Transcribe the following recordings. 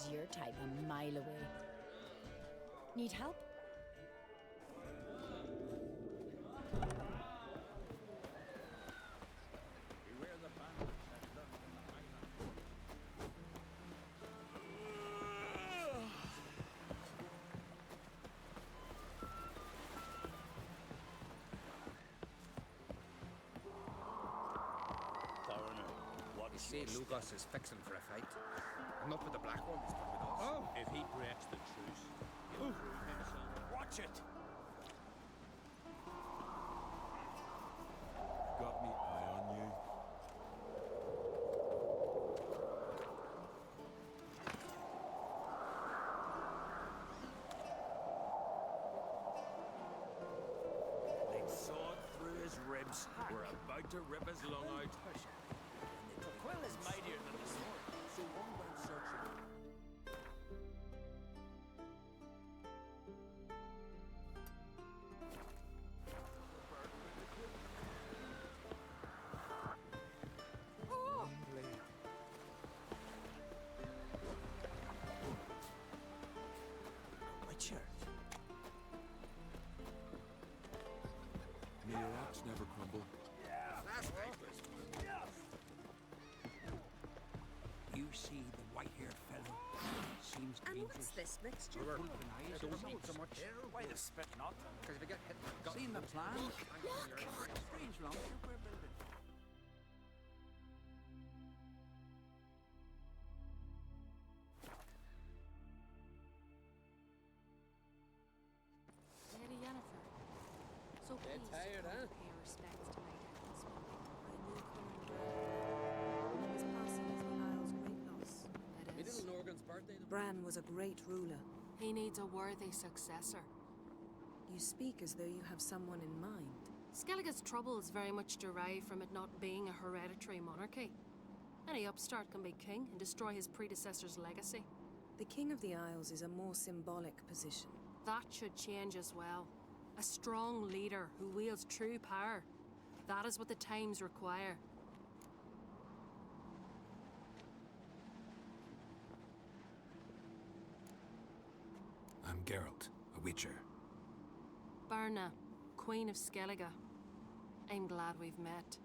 She's your type a mile away. Need help? See, Lugos is fixing for a fight. Not with the Black Ones, but with us. Oh. If he breaks the truce, he'll prove himself. Watch it! Got me eye on you. They'd sawed through his ribs. We're about to rip his lung out. The quill is mightier than the sword, so one went searching. Witcher. May your rocks never crumble. That's right. You see the white-haired fellow? Seems And dangerous. what's this mixture? We're called? I don't eat so much. Why the spit not? Because if you get hit, gut, Seen the plan? Look! Strange long we're building. Lady Yennefer. So Get please tired, come huh? pay respects to my dead husband. I knew Conan Bran. His passing is the Isle's great loss. Me That is. little Norgan's birthday. Bran was a great ruler. He needs a worthy successor. You speak as though you have someone in mind. Skellige's troubles very much derive from it not being a hereditary monarchy. Any upstart can be king and destroy his predecessor's legacy. The King of the Isles is a more symbolic position. That should change as well. A strong leader who wields true power. That is what the times require. I'm Geralt, a Witcher. Birna, Queen of Skellige. I'm glad we've met,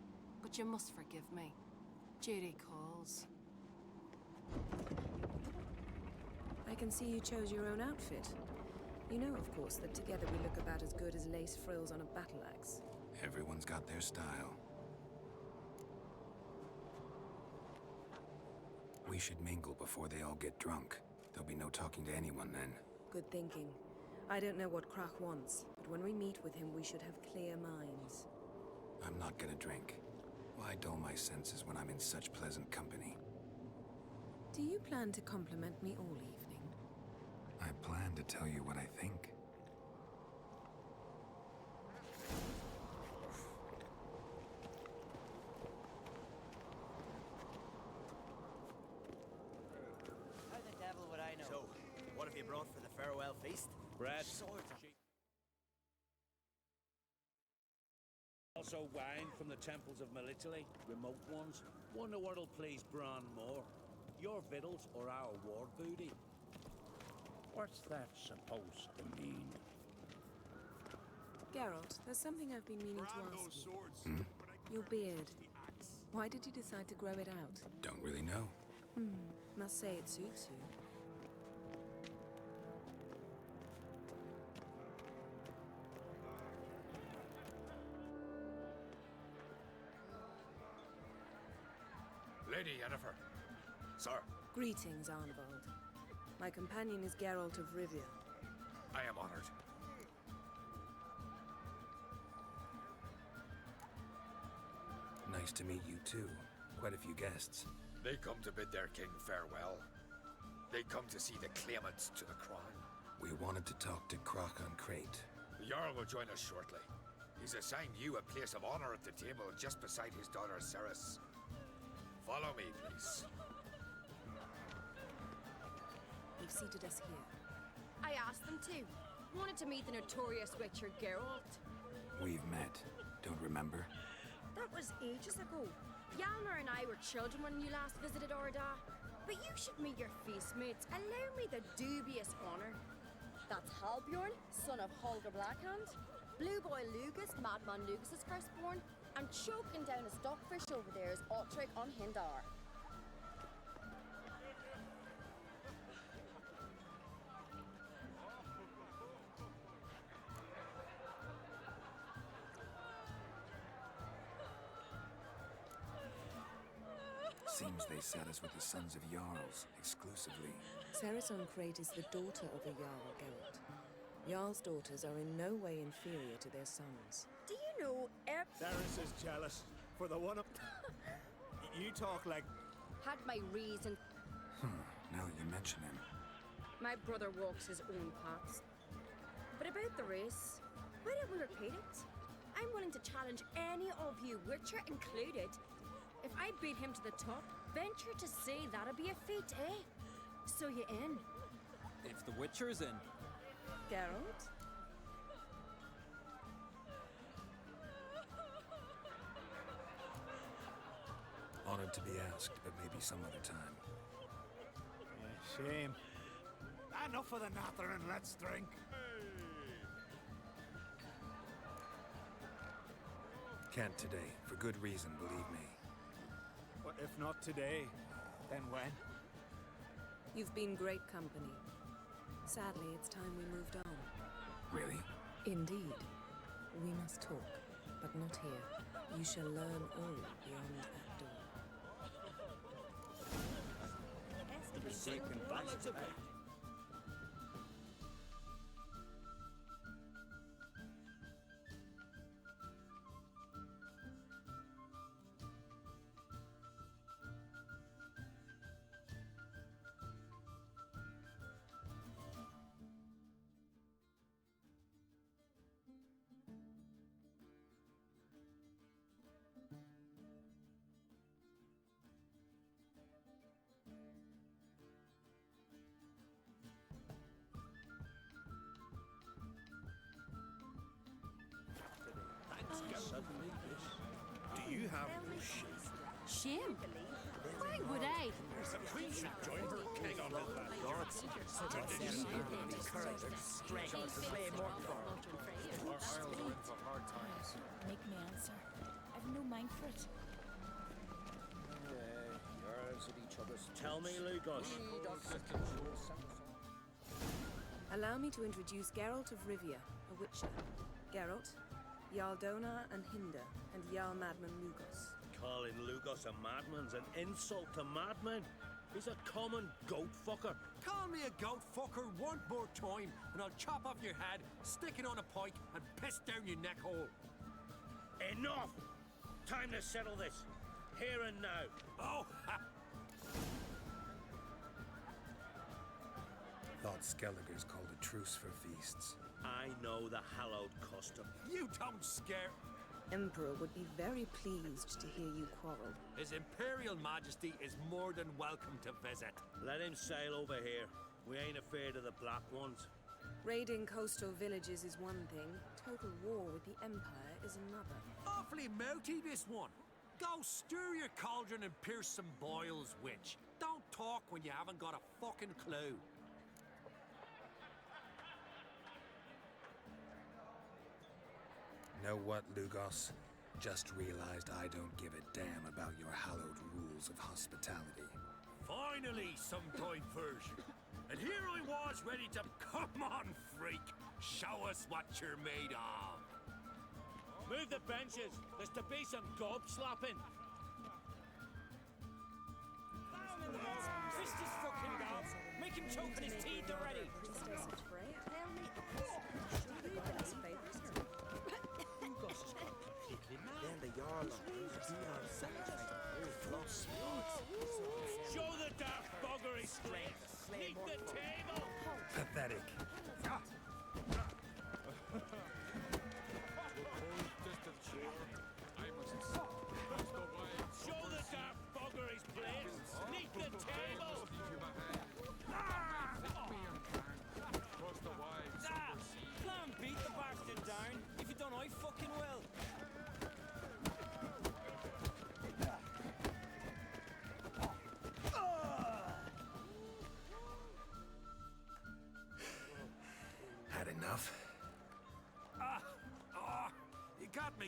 but you must forgive me. Duty calls. I can see you chose your own outfit. You know, of course, that together we look about as good as lace frills on a battle axe. Everyone's got their style. We should mingle before they all get drunk. There'll be no talking to anyone then. Good thinking. I don't know what Krach wants, but when we meet with him, we should have clear minds. I'm not gonna drink. Why dull my senses when I'm in such pleasant company? Do you plan to compliment me all evening? I plan to tell you what I think. How the devil would I know? So, what have you brought for the farewell feast? Bread. Swords. Also wine from the temples of Melitele, remote ones. Wonder what'll please Bran more. Your victuals or our war booty? What's that supposed to mean? Geralt, there's something I've been meaning to ask you. Your beard. Why did you decide to grow it out? Don't really know. Must say it suits you. Lady Yennefer. Sir, Greetings, Arnvald. My companion is Geralt of Rivia. I am honored. Nice to meet you too. Quite a few guests. They come to bid their king farewell. They come to see the claimants to the crown. We wanted to talk to Krach on Crate. The Jarl will join us shortly. He's assigned you a place of honor at the table just beside his daughter Cerys. Follow me, please. They've seated us here. I asked them to. Wanted to meet the notorious Witcher Geralt. We've met. Don't remember? That was ages ago. Yalmer and I were children when you last visited Orda. But you should meet your feast mates. Allow me the dubious honor. That's Halbjorn, son of Holger Blackhand. Blue Boy Lugus, Madman Lugus' firstborn. And choking down a stockfish over there is Otrek on Hindar. Seems they set us with the sons of Jarls, exclusively. Ceres Crate is the daughter of a Jarl, Geralt. Jarl's daughters are in no way inferior to their sons. Do you know Ceres is jealous for the one up. You talk like. had my reason. Now that you mention him. My brother walks his own paths. But about the race, why don't we repeat it? I'm willing to challenge any of you, Witcher included. If I beat him to the top, venture to say that'd be a feat, eh? So you in? If the Witcher's in. Geralt? Honored to be asked, but maybe some other time. Shame. Enough of the nattering, let's drink. Can't today, for good reason, believe me. Well, if not today, then when? You've been great company. Sadly, it's time we moved on. Really? Indeed. We must talk, but not here. You shall learn all beyond that door. Do you have Shame? Why would I? Make me answer. I've no mind for it. Tell me, Lugos. Allow me to introduce Geralt of Rivia, a Witcher. Geralt, Jarl Dona and Hinder, and Jarl Madman Lugos. Calling Lugos a madman's an insult to madmen. He's a common goat fucker. Call me a goat fucker one more time, and I'll chop off your head, stick it on a pike, and piss down your neck hole. Enough! Time to settle this. Here and now. Oh, ha! Thought Skelliger's called a truce for feasts. I know the hallowed custom. You don't scare. Emperor would be very pleased to hear you quarrel. His Imperial Majesty is more than welcome to visit. Let him sail over here. We ain't afraid of the Black Ones. Raiding coastal villages is one thing. Total war with the Empire is another. Awfully mouty, this one. Go stir your cauldron and pierce some boils, witch. Don't talk when you haven't got a fucking clue. Know what, Lugos? Just realized I don't give a damn about your hallowed rules of hospitality. Finally, some diversion. And here I was ready to... Come on, freak! Show us what you're made of! Move the benches. There's to be some gob slapping. Fist his fucking gob. Make him choke on his teeth already. Priestess of Freya, tell me, surely the best favors her. Then the Jarl Show the dark buggery strength. Sneak the table. Pathetic. Show the dark buggery's place. Sneak the table. Plan beat the bastard down. If you don't, I fucking will.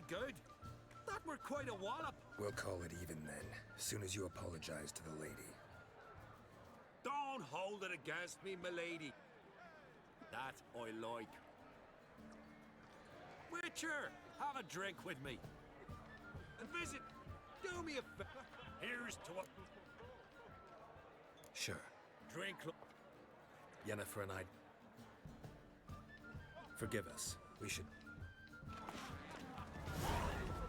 good. That were quite a wallop. We'll call it even then, soon as you apologize to the lady. Don't hold it against me, milady. That I like. Witcher, have a drink with me. And visit, do me a favor. Here's to a... Sure. Drink... Yennefer and I... Forgive us. We should...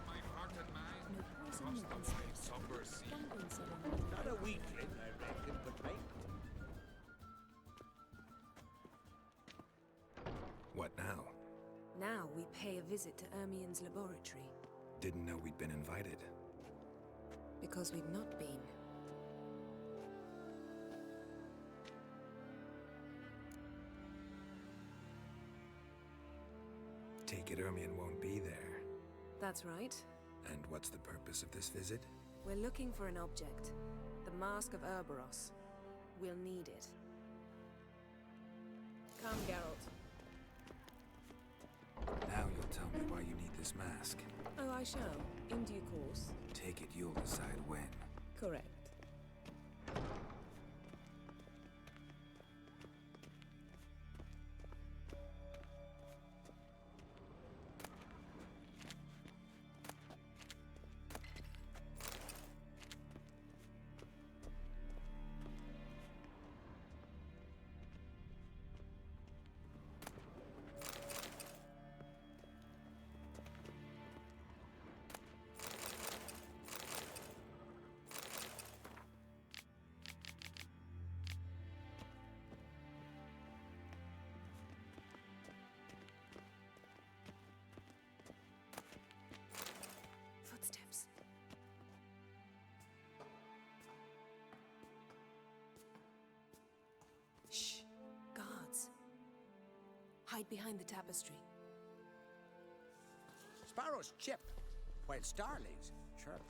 My heart and mind, No poison, across no the wide somber sea. Gambling settlement. Not a weakling, I reckon, but mate. What now? Now we pay a visit to Ermien's laboratory, Didn't know we'd been invited. because we've not been. Take it Ermion won't be there. That's right. And what's the purpose of this visit? We're looking for an object. The Mask of Urboros. We'll need it. Come, Geralt. Now you'll tell me why you need this mask. Oh, I shall. In due course. Take it you'll decide when. Correct. Footsteps. Shh. Guards. Hide behind the tapestry. Sparrows chip, while starlings chirp.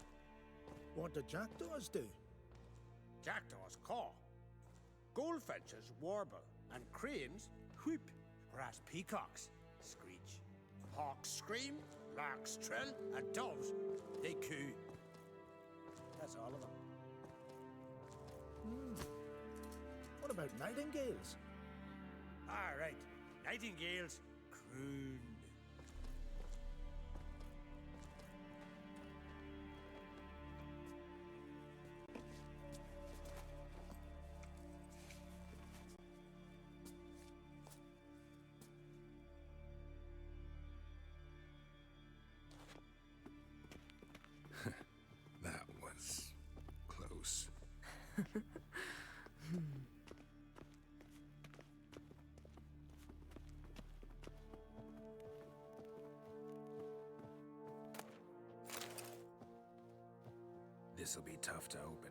What do jackdaws do? Jackdaws caw. Goldfinches warble, and cranes whoop, whereas peacocks screech. Hawks scream, larks trill, and doves, they coo. That's all of them. What about nightingales? All right, nightingales croon. That was... close. This'll be tough to open.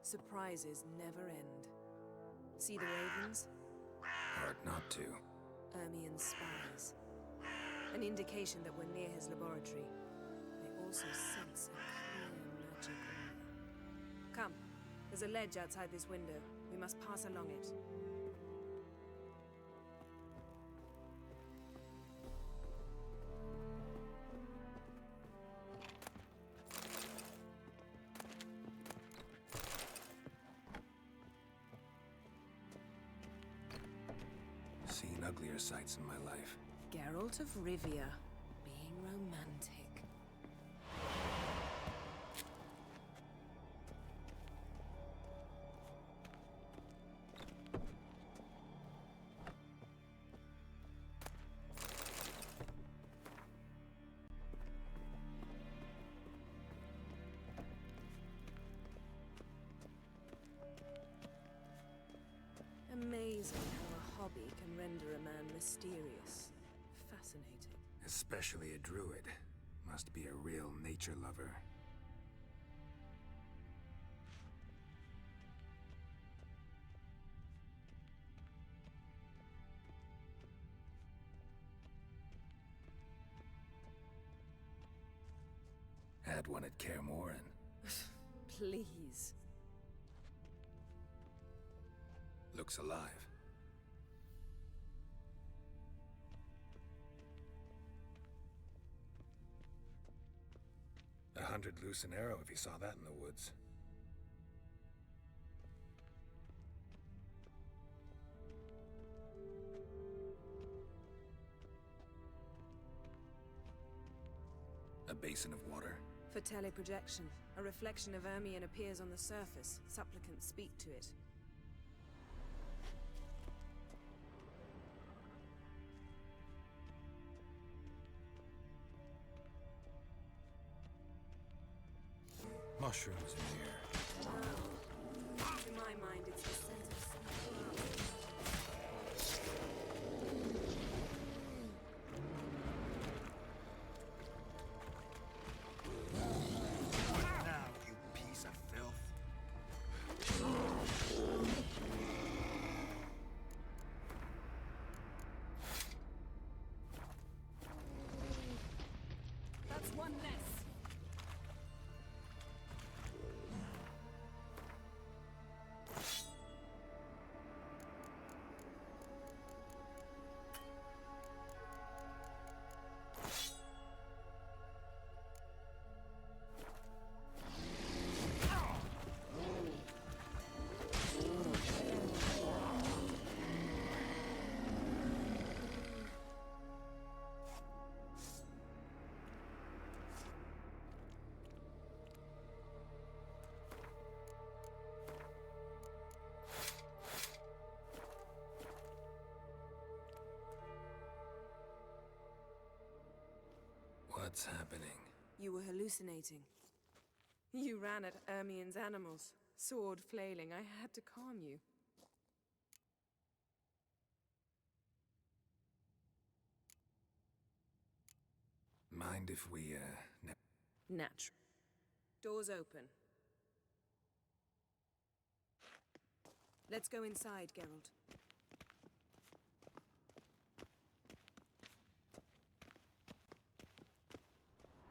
Surprises never end. See the ravens? Hard not to. Ermien's spies. An indication that we're near his laboratory. They also sense a clear magic aura. Come. There's a ledge outside this window. We must pass along it. Seen uglier sights in my life. Geralt of Rivia. Being romantic. Amazing how a hobby can render a man mysterious. Fascinating. Especially a druid. Must be a real nature lover. Had one at Kaer Morhen. Please. Looks alive. 100 loose an arrow if he saw that in the woods. A basin of water. For teleprojection, a reflection of Ermion appears on the surface. Supplicants speak to it. Mushrooms in here. To my mind, it's the scent of some What now, you piece of filth? That's one less. What's happening? You were hallucinating. You ran at Ermion's animals, sword flailing. I had to calm you. Mind if we, Natural. Doors open. Let's go inside, Geralt.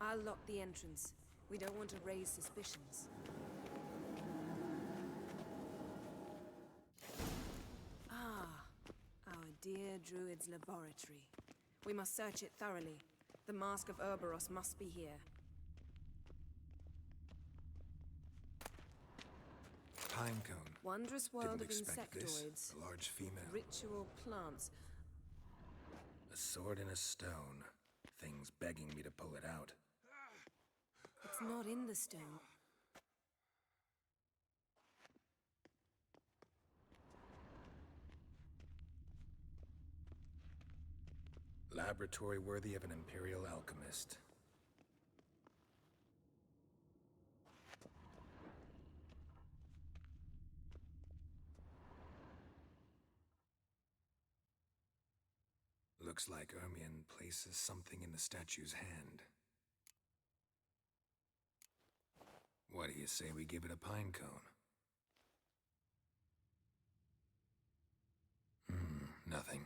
I'll lock the entrance. We don't want to raise suspicions. Ah, our dear Druid's laboratory. We must search it thoroughly. The Mask of Ouroboros must be here. Pinecone. Wondrous world Didn't of expect this. insectoids. A large female. Ritual plants. A sword and a stone. Things begging me to pull it out. It's not in the stone. Laboratory worthy of an Imperial alchemist. Looks like Ermion places something in the statue's hand. What do you say we give it a pine cone? Nothing.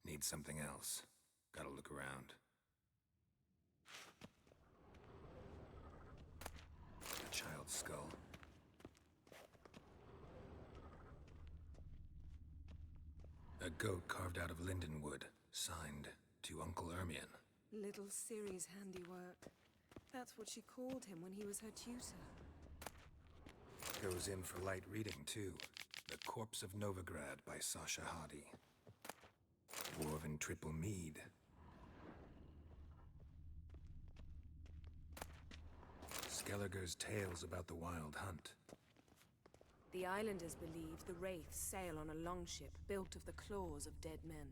Need something else. Gotta look around. A child's skull. A goat carved out of lindenwood, signed to Uncle Ermion. Little Ciri's handiwork. That's what she called him when he was her tutor. Goes in for light reading, too. The Corpse of Novigrad by Sasha Hadi. Dwarven Triple Mead. Skelliger's Tales about the Wild Hunt. The islanders believe the Wraiths sail on a longship built of the claws of dead men.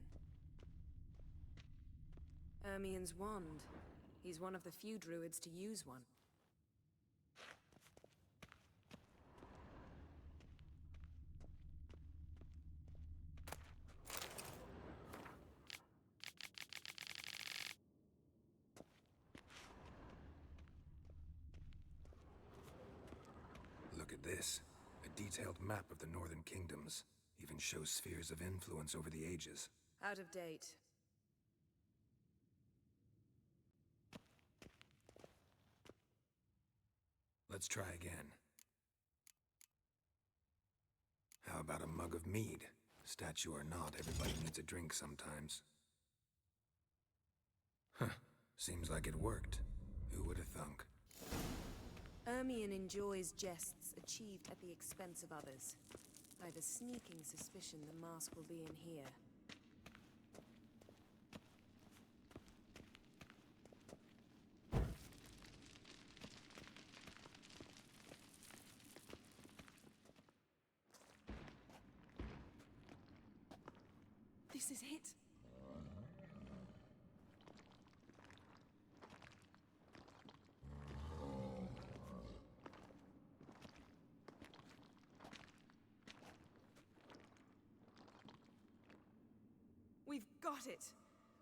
Ermion's wand. He's one of the few druids to use one. Look at this. A detailed map of the Northern Kingdoms. Even shows spheres of influence over the ages. Out of date. Let's try again. How about a mug of mead? Statue or not, everybody needs a drink sometimes. Seems like it worked. Who would have thunk? Ermion enjoys jests achieved at the expense of others. I've a sneaking suspicion the mask will be in here. This is it. We've got it.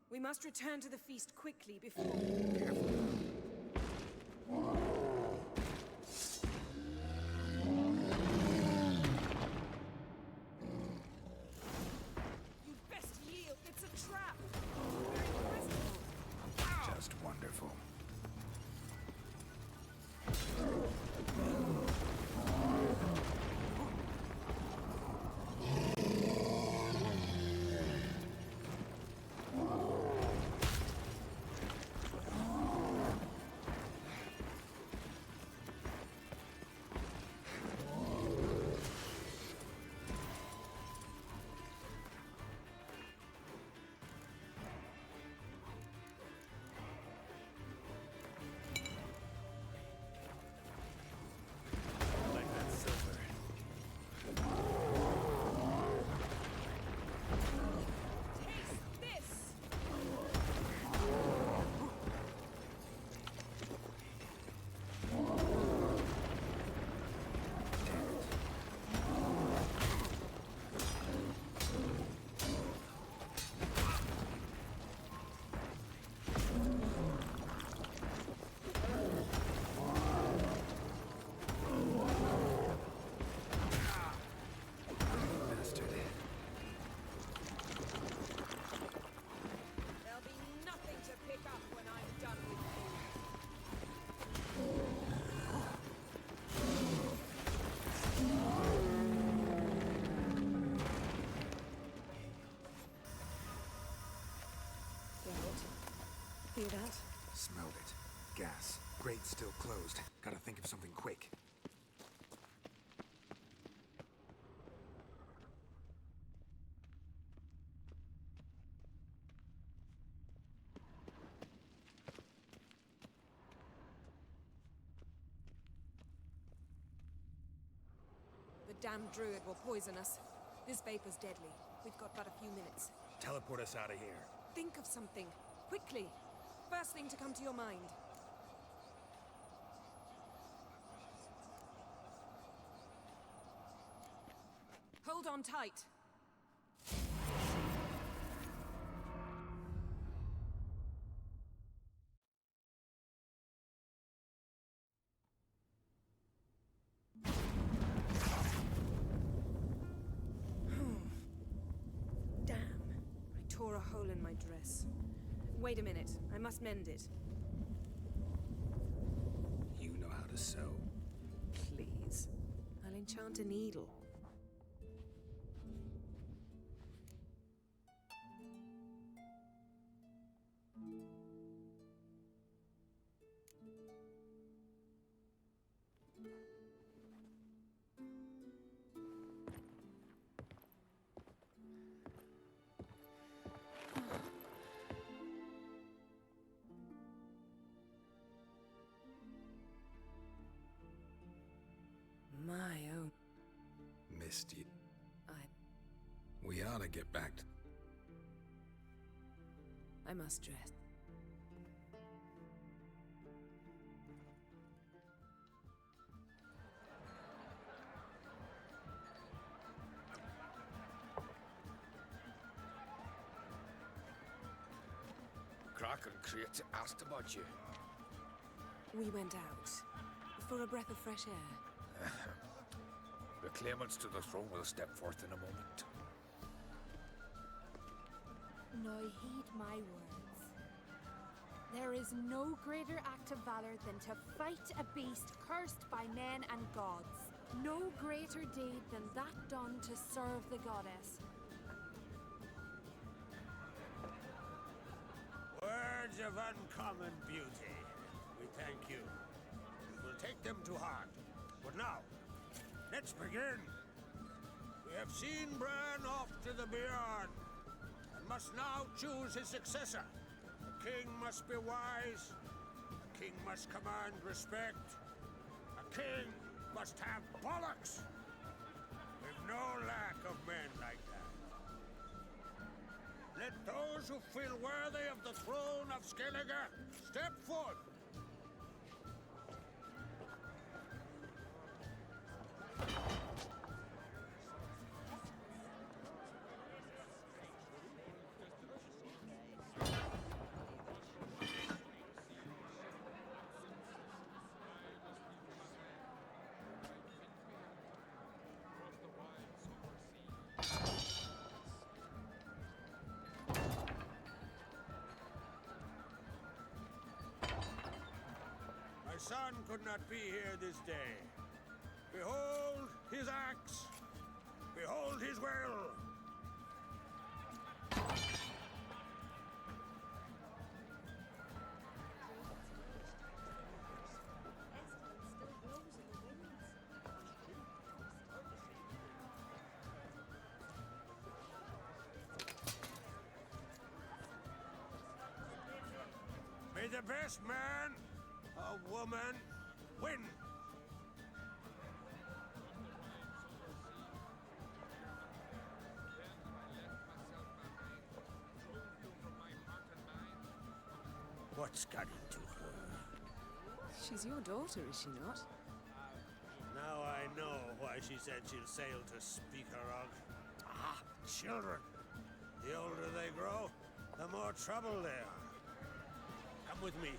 We must return to the feast quickly before... You best yield. It's a trap. Just wonderful. There'll be nothing to pick up when I'm done with you. Hear that? Smelled it. Gas. Grate still closed. Gotta think of something quick. The damned druid will poison us. This vapor's deadly. We've got but a few minutes. Teleport us out of here. Think of something. Quickly. First thing to come to your mind. Hold on tight. Damn. I tore a hole in my dress. Wait a minute. I must mend it. You know how to sew. Please. I'll enchant a needle. My own. Missed you. I We ought to get back to... must dress. Kraken Crate asked about you. We went out for a breath of fresh air. The claimants to the throne will step forth in a moment. Now heed my words. There is no greater act of valor than to fight a beast cursed by men and gods. No greater deed than that done to serve the goddess. Word words of uncommon beauty. We thank you. We'll take them to heart. But now, let's begin. We have seen Bran off to the Beyond, and must now choose his successor. A king must be wise. A king must command respect. A king must have bollocks. We've no lack of men like that. Let those who feel worthy of the throne of Skellige step forth. My son could not be here this day. Behold his axe. Behold his will. May the best man or woman win. What's got into her? She's your daughter, is she not? Now I know why she said she'll sail to Speakerog. Ah, children. The older they grow, the more trouble they are. Come with me.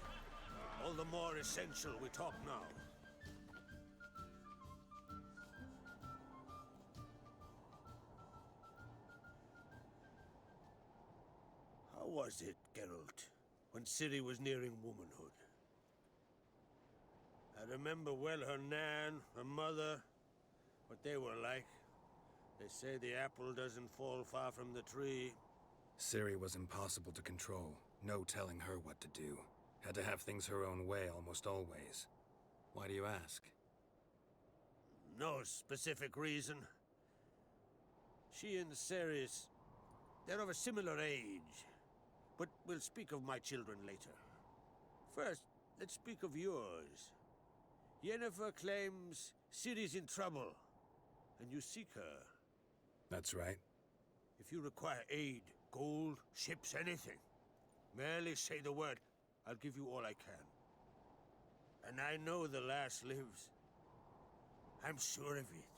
All the more essential we talk now. How was it, Geralt, when Ciri was nearing womanhood? I remember well her nan, her mother, what they were like. They say the apple doesn't fall far from the tree. Ciri was impossible to control. No telling her what to do. Had to have things her own way almost always. Why do you ask? No specific reason. She and Ceres, they're of a similar age. But we'll speak of my children later. First, let's speak of yours. Yennefer claims Ciri's in trouble, and you seek her. That's right. If you require aid, gold, ships, anything, merely say the word. I'll give you all I can. And I know the lass lives. I'm sure of it.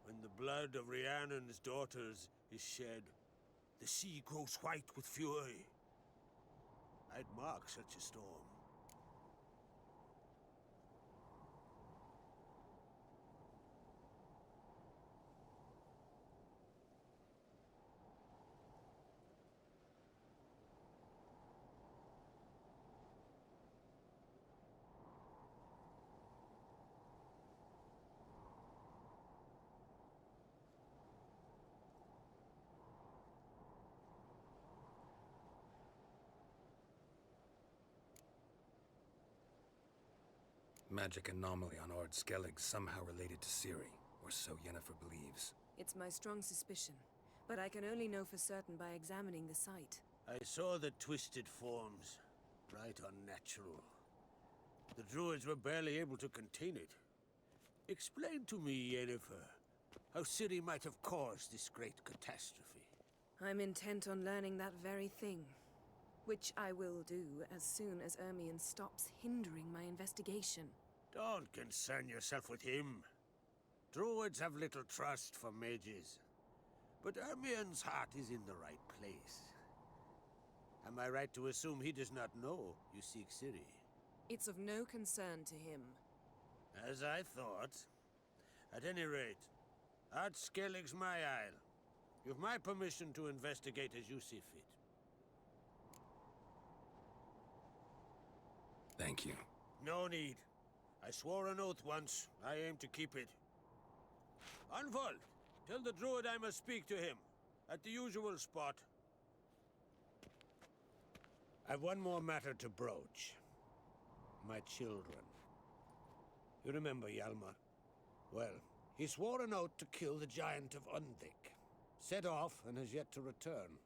When the blood of Rhiannon's daughters is shed, the sea grows white with fury. I'd mark such a storm. Magic anomaly on Ord Skellig somehow related to Ciri, or so Yennefer believes. It's my strong suspicion, but I can only know for certain by examining the site. I saw the twisted forms. Right unnatural. The druids were barely able to contain it. Explain to me, Yennefer, how Ciri might have caused this great catastrophe. I'm intent on learning that very thing. Which I will do as soon as Ermion stops hindering my investigation. Don't concern yourself with him. Druids have little trust for mages. But Ermion's heart is in the right place. Am I right to assume he does not know you seek Ciri? It's of no concern to him. As I thought. At any rate, Ard Skellig's my isle. You've my permission to investigate as you see fit. Thank you. No need. I swore an oath once. I aim to keep it. Unfold. Tell the druid I must speak to him. At the usual spot. I've one more matter to broach. My children. You remember Hjalmar? Well, he swore an oath to kill the Giant of Undvik. Set off and has yet to return.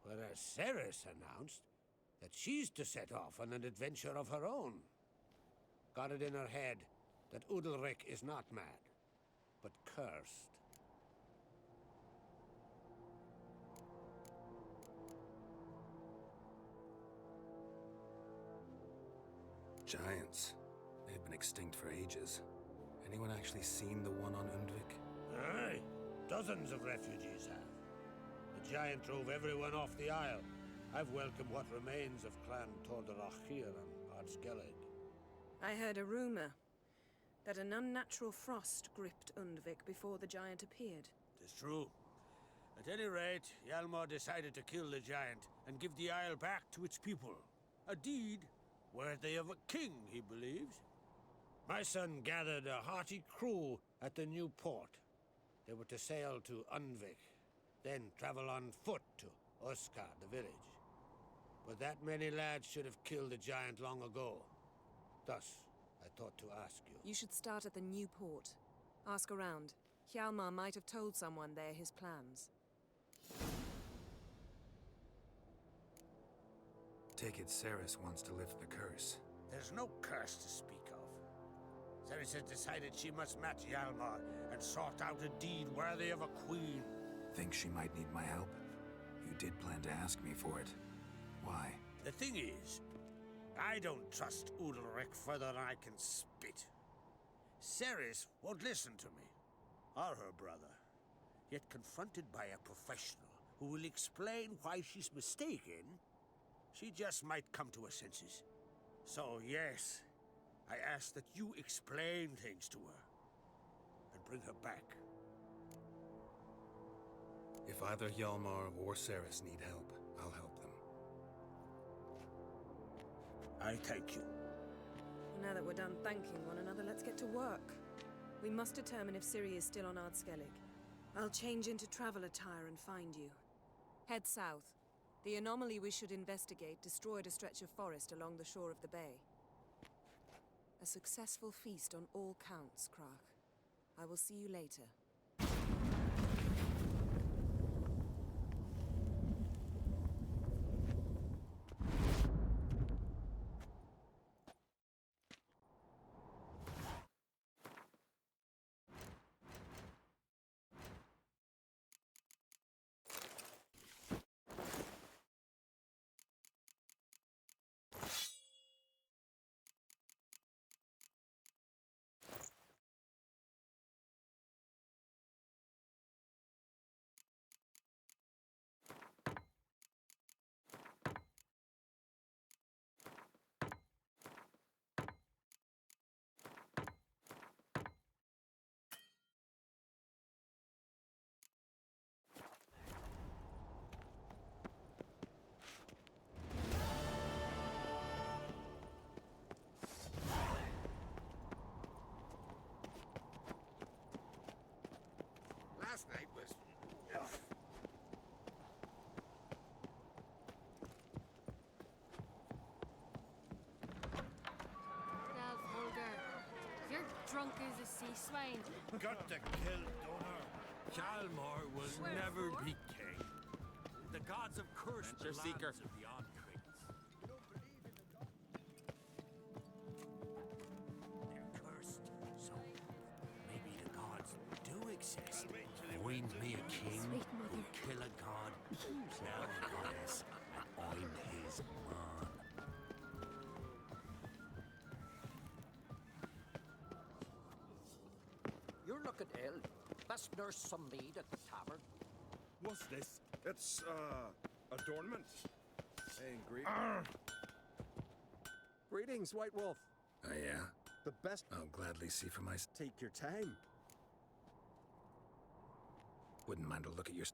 Whereas Ceres announced that she's to set off on an adventure of her own. Got it in her head that Udalrik is not mad, but cursed. Giants. They've been extinct for ages. Anyone actually seen the one on Undvik? Aye, dozens of refugees have. The giant drove everyone off the Isle. I've welcomed what remains of Clan Tordorachir and Ardskellig. I heard a rumor that an unnatural frost gripped Undvik before the giant appeared. It's true. At any rate, Hjalmar decided to kill the giant and give the Isle back to its people. A deed worthy of a king, he believes. My son gathered a hearty crew at the new port. They were to sail to Undvik, then travel on foot to Oskar, the village. But that many lads should have killed the giant long ago. Thus, I thought to ask you. You should start at the new port. Ask around. Hjalmar might have told someone there his plans. Take it Ceres wants to lift the curse. There's no curse to speak of. Ceres has decided she must match Hjalmar and sort out a deed worthy of a queen. Think she might need my help? You did plan to ask me for it. Why? The thing is, I don't trust Udalrik further than I can spit. Ceres won't listen to me, or her brother. Yet confronted by a professional who will explain why she's mistaken, she just might come to her senses. So yes, I ask that you explain things to her and bring her back. If either Hjalmar or Ceres need help, I'll help them. I thank you. Now that we're done thanking one another, let's get to work. We must determine if Ciri is still on Ardskellig. I'll change into travel attire and find you. Head south. The anomaly we should investigate destroyed a stretch of forest along the shore of the bay. A successful feast on all counts, Krach. I will see you later. Last night was... Delv, Holger, you're drunk as a sea swine. Got to kill Donor. Hjalmar will never be king. The gods have cursed the lands Seeker. of the Oddkrings. They're cursed, so maybe the gods do exist. Find me a king who'll kill a god, now a goddess, and I'm his man. You're looking ill. Best nurse some mead at the tavern. What's this? It's, adornment. Hey, Greetings, White Wolf. Oh, yeah? The best... I'll gladly see for myself. Take your time. Wouldn't mind a look at your...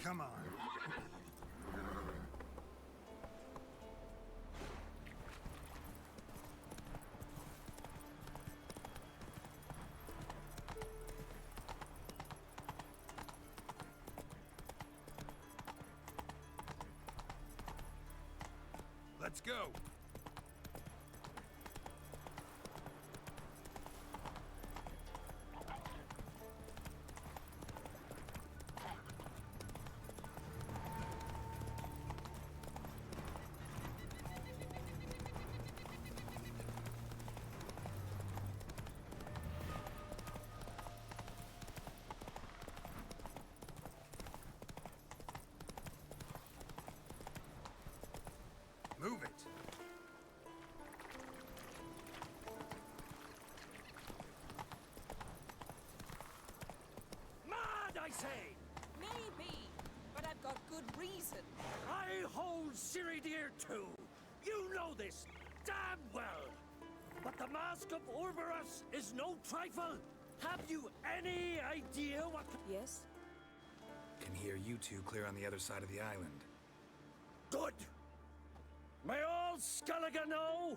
Come on. Let's go. Move it. Mad, I say! Maybe, but I've got good reason. I hold Ciri dear too. You know this damn well. But the Mask of Orberus is no trifle. Have you any idea what... Yes? Can hear you two clear on the other side of the island. Good. May all Skellige know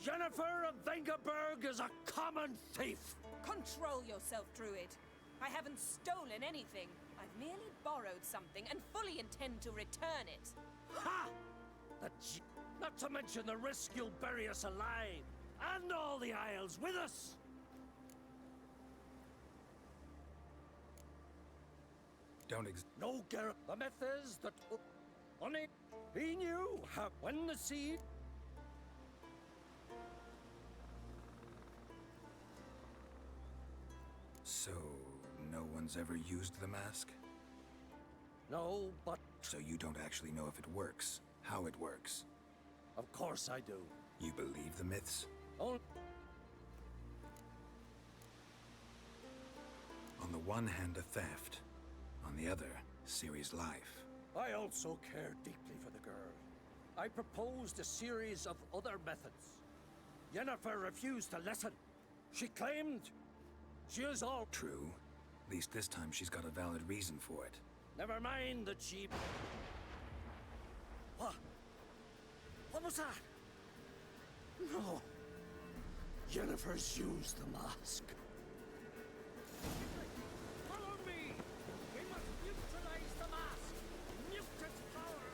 Jennifer of Vengerberg is a common thief. Control yourself, Druid. I haven't stolen anything. I've merely borrowed something and fully intend to return it. Ha! Not to mention the risk you'll bury us alive, and all the Isles with us. No, Garrett. The myth is that only he knew how when the seed. So, no one's ever used the mask? No, but... So you don't actually know if it works, how it works? Of course I do. You believe the myths? Oh. On the one hand, a theft. On the other, Ciri's life. I also care deeply for the girl. I proposed a series of other methods. Yennefer refused to listen. She claimed she is all... True. At least this time she's got a valid reason for it. Never mind that she... What? What was that? No. Yennefer's used the mask. Follow me! We must neutralize the mask! Nuke its power!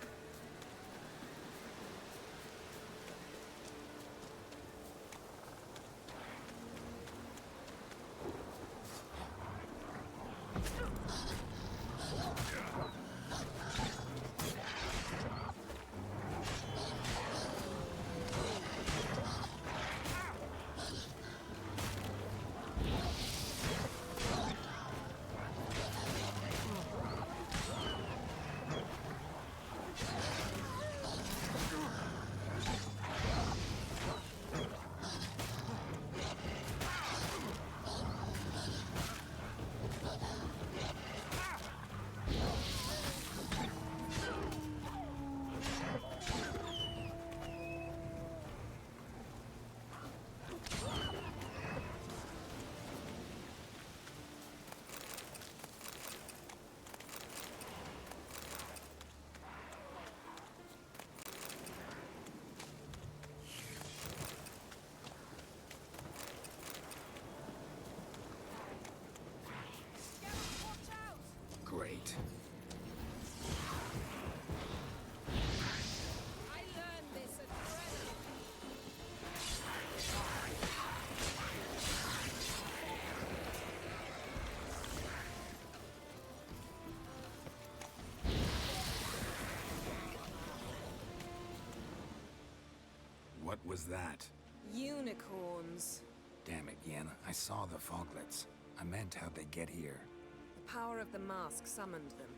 Great. I learned this at Threading. What was that? Unicorns. Damn it, Yen. I saw the foglets. I meant how'd they get here? The power of the mask summoned them.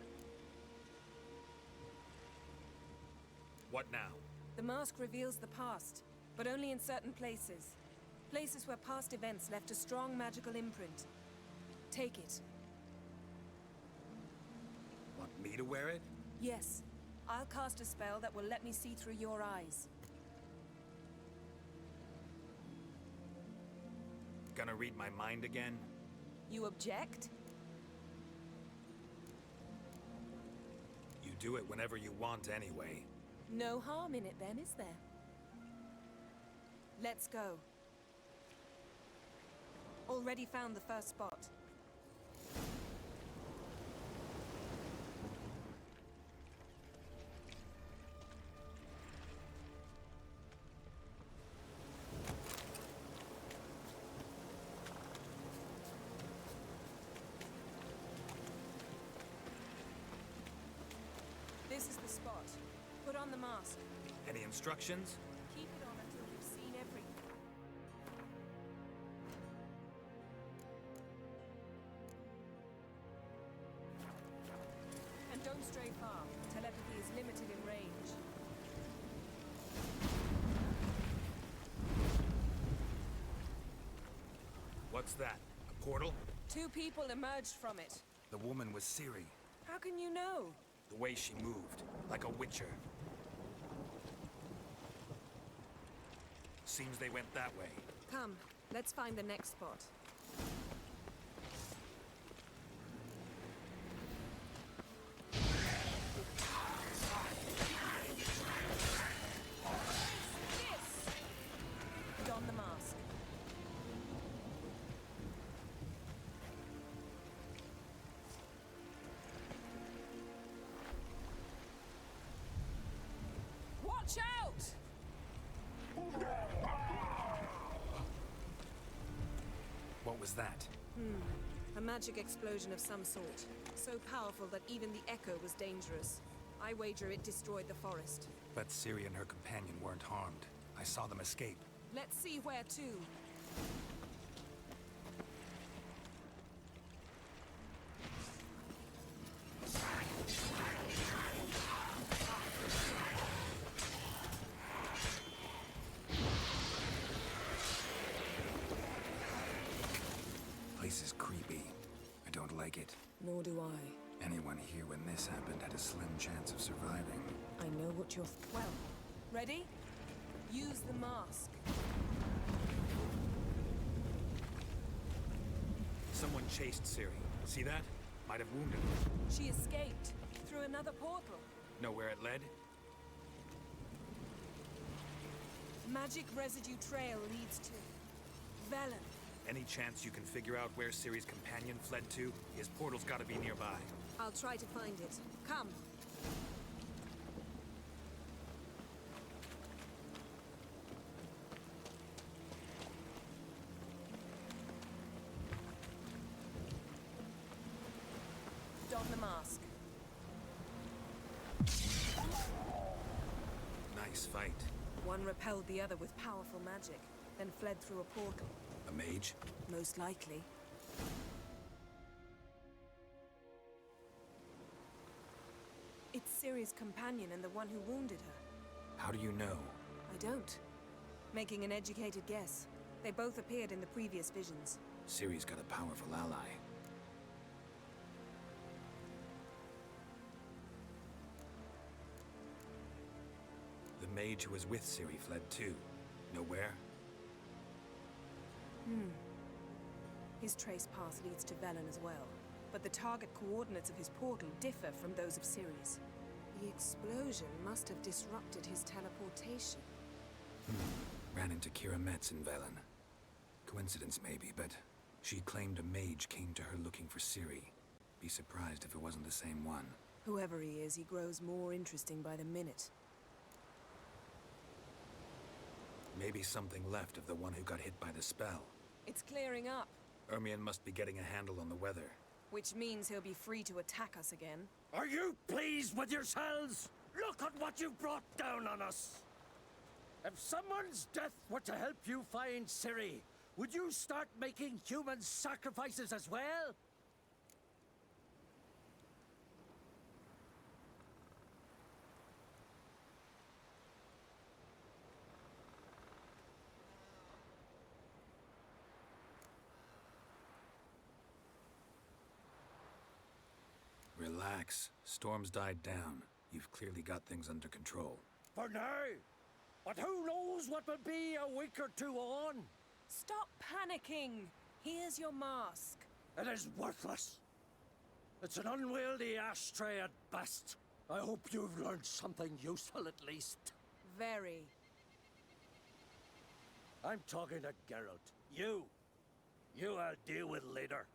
What now? The mask reveals the past, but only in certain places. Places where past events left a strong magical imprint. Take it. Want me to wear it? Yes. I'll cast a spell that will let me see through your eyes. Gonna read my mind again? You object? do it whenever you want anyway. No harm in it then, is there? Let's go. Already found the first spot. This is the spot. Put on the mask. Any instructions? Keep it on until we've seen everything. And don't stray far. Telepathy is limited in range. What's that? A portal? 2 people emerged from it. The woman was Ciri. How can you know? The way she moved, like a witcher. Seems they went that way. Come, let's find the next spot. Put on the mask. Watch out! What was that? A magic explosion of some sort. So powerful that even the echo was dangerous. I wager it destroyed the forest. But Ciri and her companion weren't harmed. I saw them escape. Let's see where to. Place is creepy. I don't like it. Nor do I. Anyone here when this happened had a slim chance of surviving. I know what you're... Well, ready? Use the mask. Someone chased Ciri. See that? Might have wounded her. She escaped through another portal. Know where it led? Magic residue trail leads to Velen. Any chance you can figure out where Ciri's companion fled to? His portal's gotta be nearby. I'll try to find it. Come. Don the mask. Nice fight. One repelled the other with powerful magic, then fled through a portal. A mage? Most likely. It's Ciri's companion and the one who wounded her. How do you know? I don't. Making an educated guess. They both appeared in the previous visions. Ciri's got a powerful ally. The mage who was with Ciri fled too. Know where? His trace path leads to Velen as well. But the target coordinates of his portal differ from those of Ciri's. The explosion must have disrupted his teleportation. Ran into Kira Metz in Velen. Coincidence maybe, but she claimed a mage came to her looking for Ciri. Be surprised if it wasn't the same one. Whoever he is, he grows more interesting by the minute. Maybe something left of the one who got hit by the spell. It's clearing up, Ermion must be getting a handle on the weather. which means he'll be free to attack us again. Are you pleased with yourselves? Look at what you've brought down on us! If someone's death were to help you find Ciri, would you start making human sacrifices as well? Relax. Storm's died down. You've clearly got things under control. For now. But who knows what will be a week or two on? Stop panicking! Here's your mask. It is worthless. It's an unwieldy ashtray at best. I hope you've learned something useful at least. Very. I'm talking to Geralt. You I'll deal with later.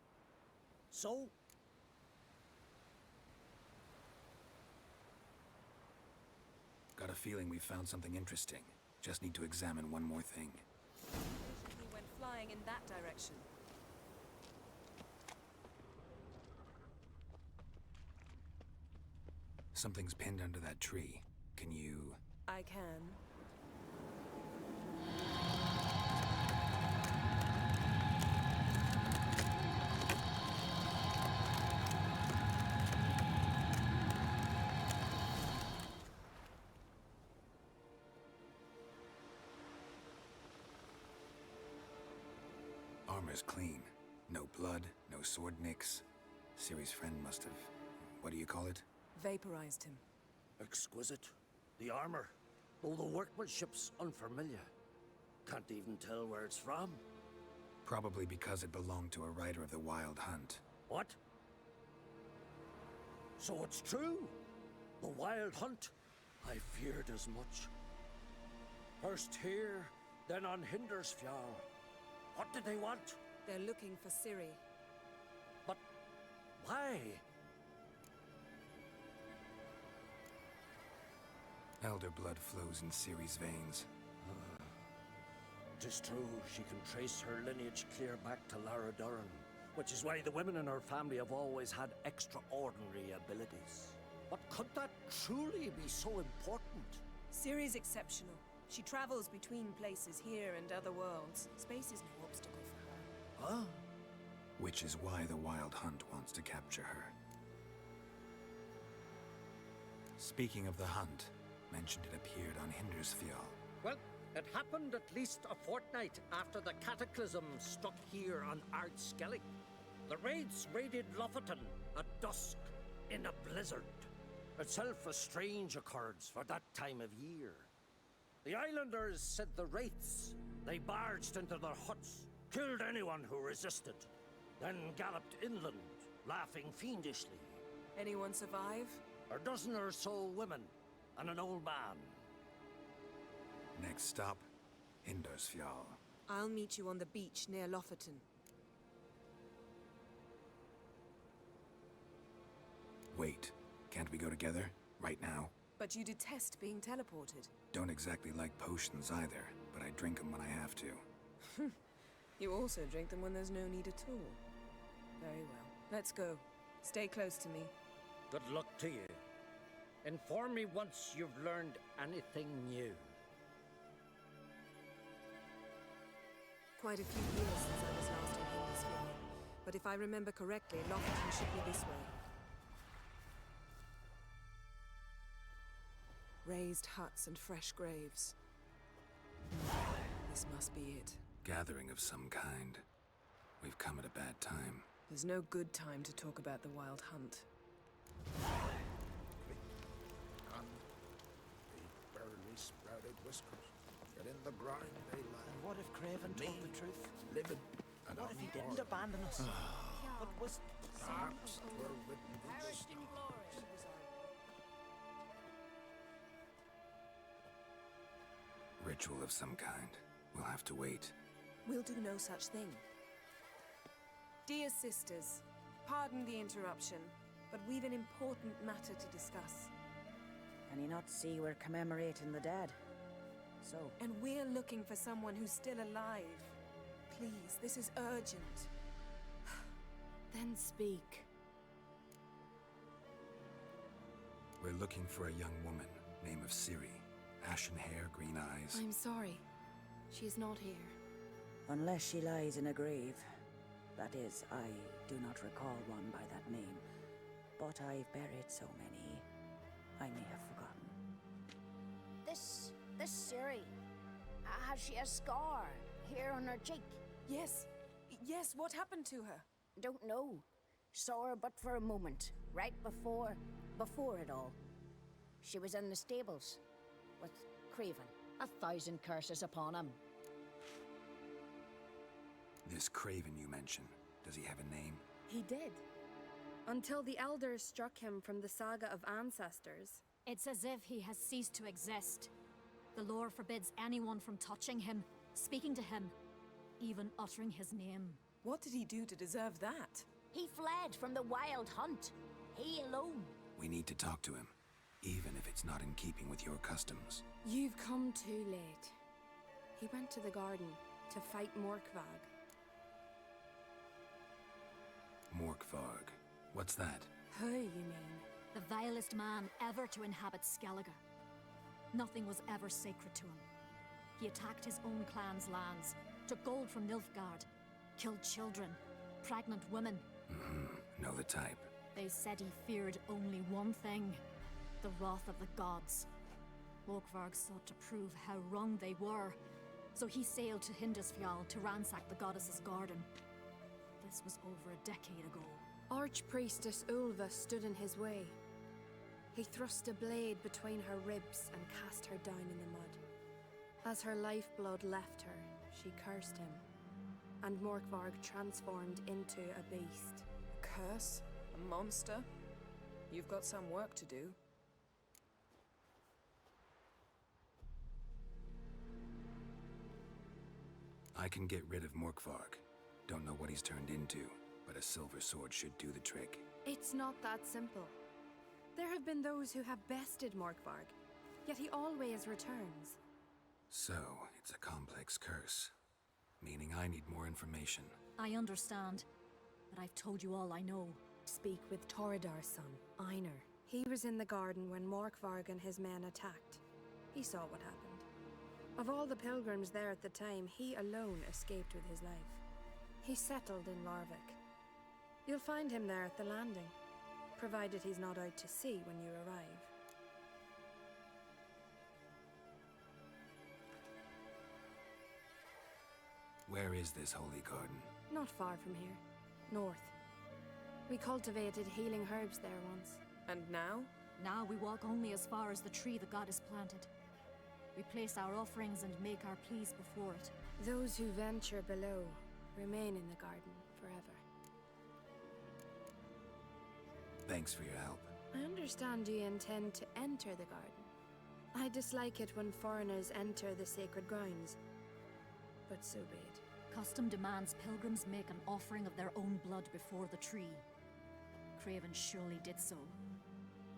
So? Got a feeling we found something interesting. Just need to examine one more thing. He went flying in that direction. Something's pinned under that tree. Can you... I can. Armor's clean. No blood, no sword nicks. Ciri's friend must have... what do you call it? Vaporized him. Exquisite. The armor. Though the workmanship's unfamiliar. Can't even tell where it's from. Probably because it belonged to a rider of the Wild Hunt. What? So it's true? The Wild Hunt? I feared as much. First here, then on Hindersfjall. What did they want? They're looking for Ciri. But why? Elder blood flows in Ciri's veins. Tis true, she can trace her lineage clear back to Lara Duran, which is why the women in her family have always had extraordinary abilities. But could that truly be so important? Ciri's exceptional. She travels between places here and other worlds. Space is no obstacle for her. Huh? Which is why the Wild Hunt wants to capture her. Speaking of the hunt, mentioned it appeared on Hindersfjall. Well, it happened at least a fortnight after the cataclysm struck here on Ard Skellig. The raids raided Lofoten at dusk in a blizzard. Itself a strange occurrence for that time of year. The islanders said the wraiths. They barged into their huts, killed anyone who resisted, then galloped inland, laughing fiendishly. Anyone survive? A dozen or so women and an old man. Next stop, Hindersfjall. I'll meet you on the beach near Lofoten. Wait, can't we go together? Right now? But you detest being teleported. Don't exactly like potions either, but I drink them when I have to. You also drink them when there's no need at all. Very well. Let's go. Stay close to me. Good luck to you. Inform me once you've learned anything new. Quite a few years since I was last on Hindersfjall. But if I remember correctly, Lofoten should be this way. Raised huts and fresh graves. This must be it. Gathering of some kind. We've come at a bad time. There's no good time to talk about the Wild Hunt. The barely sprouted whiskers. Get in the grind, they lie. And what if Craven told the truth? Living and What if he didn't abandon us? But was... Perhaps we're written in the stars. Ritual of some kind. We'll have to wait. We'll do no such thing. Dear sisters, pardon the interruption, but we've an important matter to discuss. Can you not see we're commemorating the dead? So? And we're looking for someone who's still alive. Please, this is urgent. Then speak. We're looking for a young woman, name of Ciri. Ashen hair, green eyes. I'm sorry. She's not here. Unless she lies in a grave. That is, I do not recall one by that name. But I've buried so many, I may have forgotten. This Ciri, has she a scar here on her cheek? Yes. Yes, what happened to her? Don't know. Saw her but for a moment, right before it all. She was in the stables with Craven. 1,000 curses upon him. This Craven you mentioned, does he have a name? He did. Until the elders struck him from the saga of ancestors. It's as if he has ceased to exist. The lore forbids anyone from touching him, speaking to him, even uttering his name. What did he do to deserve that? He fled from the wild hunt. He alone. We need to talk to him, even if it's not in keeping with your customs. You've come too late. He went to the garden to fight Morkvarg. Morkvarg. What's that? Who, you mean? The vilest man ever to inhabit Skellige. Nothing was ever sacred to him. He attacked his own clan's lands, took gold from Nilfgaard, killed children, pregnant women. Know the type. They said he feared only one thing, the wrath of the gods. Morkvarg sought to prove how wrong they were, so he sailed to Hindisfjall to ransack the goddess's garden. This was over a decade ago. Archpriestess Ulva stood in his way. He thrust a blade between her ribs and cast her down in the mud. As her lifeblood left her, she cursed him, and Morkvarg transformed into a beast. A curse? A monster? You've got some work to do. I can get rid of Morkvarg. Don't know what he's turned into, but a silver sword should do the trick. It's not that simple. There have been those who have bested Morkvarg, yet he always returns. So, it's a complex curse, meaning I need more information. I understand, but I've told you all I know. Speak with Toredar's son, Einar. He was in the garden when Morkvarg and his men attacked. He saw what happened. Of all the pilgrims there at the time, he alone escaped with his life. He settled in Larvik. You'll find him there at the landing, provided he's not out to sea when you arrive. Where is this holy garden? Not far from here. North. We cultivated healing herbs there once. And now? Now we walk only as far as the tree the goddess planted. We place our offerings and make our pleas before it. Those who venture below remain in the garden forever. Thanks for your help. I understand you intend to enter the garden. I dislike it when foreigners enter the sacred grounds, but so be it. Custom demands pilgrims make an offering of their own blood before the tree. Craven surely did so.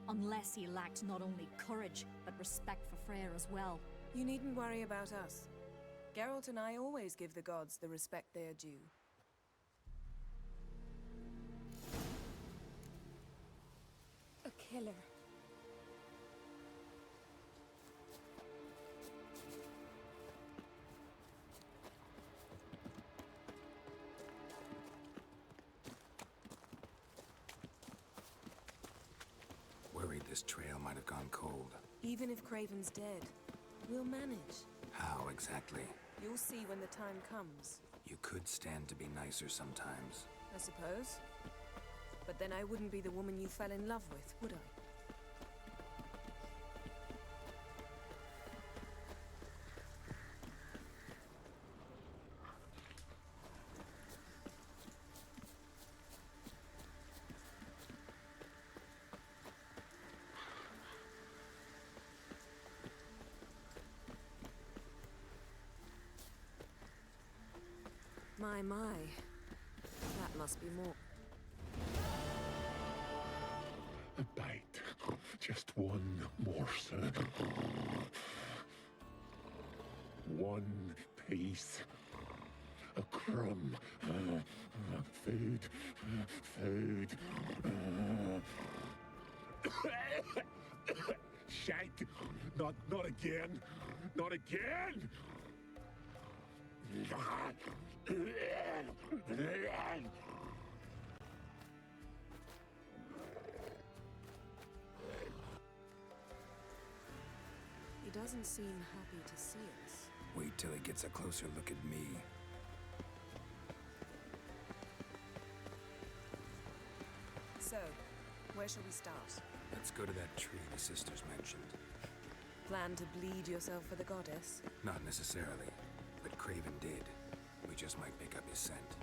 Unless he lacked not only courage, but respect for Freyr as well. You needn't worry about us. Geralt and I always give the gods the respect they are due. A killer. Worried this trail might have gone cold. Even if Craven's dead, we'll manage. How exactly? You'll see when the time comes. You could stand to be nicer sometimes. I suppose. But then I wouldn't be the woman you fell in love with, would I? My. That must be more. A bite. Just one morsel. One piece. A crumb. Food. Food. Shite. Not again. Not again! He doesn't seem happy to see us. Wait till he gets a closer look at me. So, where shall we start? Let's go to that tree the sisters mentioned. Plan to bleed yourself for the goddess? Not necessarily, but Craven did. We just might pick up his scent.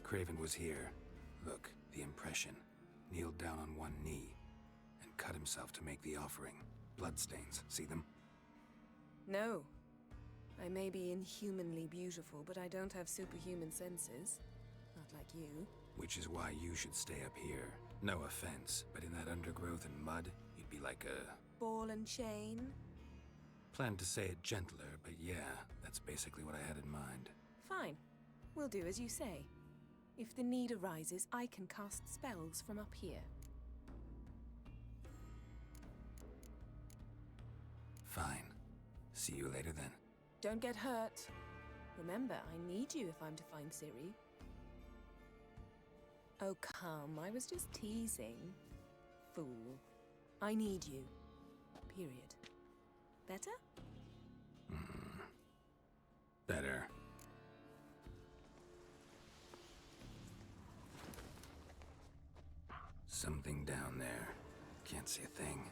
Craven was here. Look, the impression. Kneeled down on one knee and cut himself to make the offering. Bloodstains, see them? No. I may be inhumanly beautiful, but I don't have superhuman senses. Not like you. Which is why you should stay up here. No offense, but in that undergrowth and mud, you'd be like a... Ball and chain? Planned to say it gentler, but yeah, that's basically what I had in mind. Fine. We'll do as you say. If the need arises, I can cast spells from up here. Fine. See you later then. Don't get hurt. Remember, I need you if I'm to find Ciri. Oh, come. I was just teasing. Fool. I need you. Period. Better? Better. Something down there. Can't see a thing.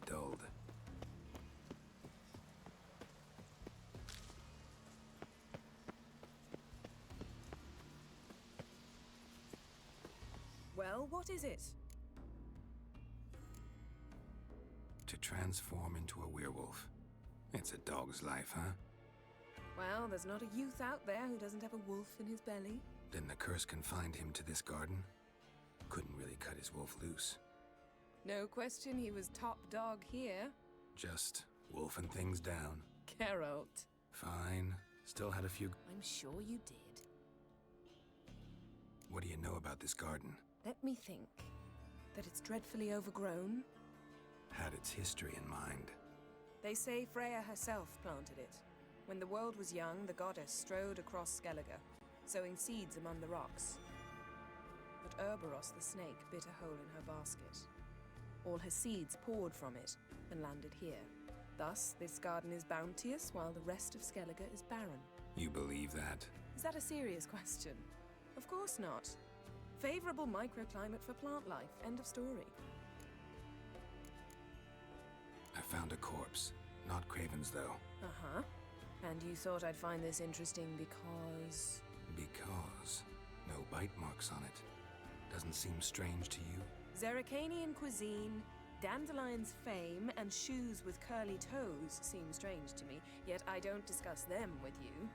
Dulled. Well, what is it? To transform into a werewolf. It's a dog's life, huh? Well, there's not a youth out there who doesn't have a wolf in his belly. Then the curse confined him to this garden? Couldn't really cut his wolf loose. No question he was top dog here. Just wolfing things down. Geralt. Fine. Still had a few... I'm sure you did. What do you know about this garden? Let me think. That it's dreadfully overgrown. Had its history in mind. They say Freya herself planted it. When the world was young, the goddess strode across Skellige, sowing seeds among the rocks. But Urboros the snake bit a hole in her basket. All her seeds poured from it and landed here. Thus, this garden is bounteous while the rest of Skellige is barren. You believe that? Is that a serious question? Of course not. Favorable microclimate for plant life. End of story. I found a corpse. Not Craven's, though. Uh-huh. And you thought I'd find this interesting because... Because no bite marks on it. Doesn't seem strange to you? Zerrikanian cuisine, Dandelion's fame, and shoes with curly toes seem strange to me, yet I don't discuss them with you.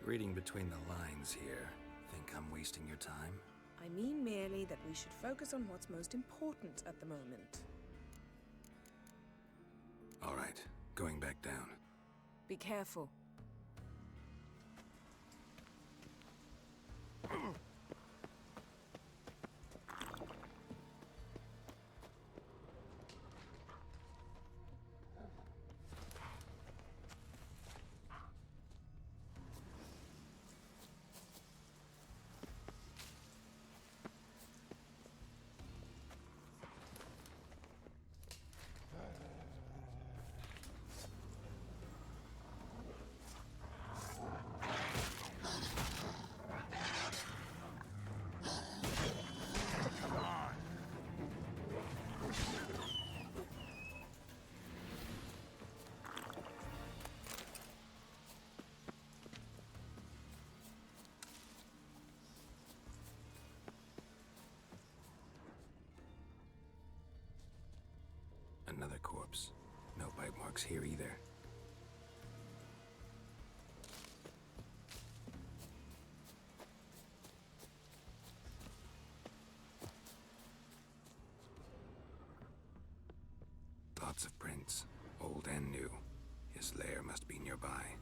Reading between the lines here, think I'm wasting your time? I mean merely that we should focus on what's most important at the moment. All right, going back down. Be careful. Another corpse. No bite marks here either. Lots of prints, old and new. His lair must be nearby.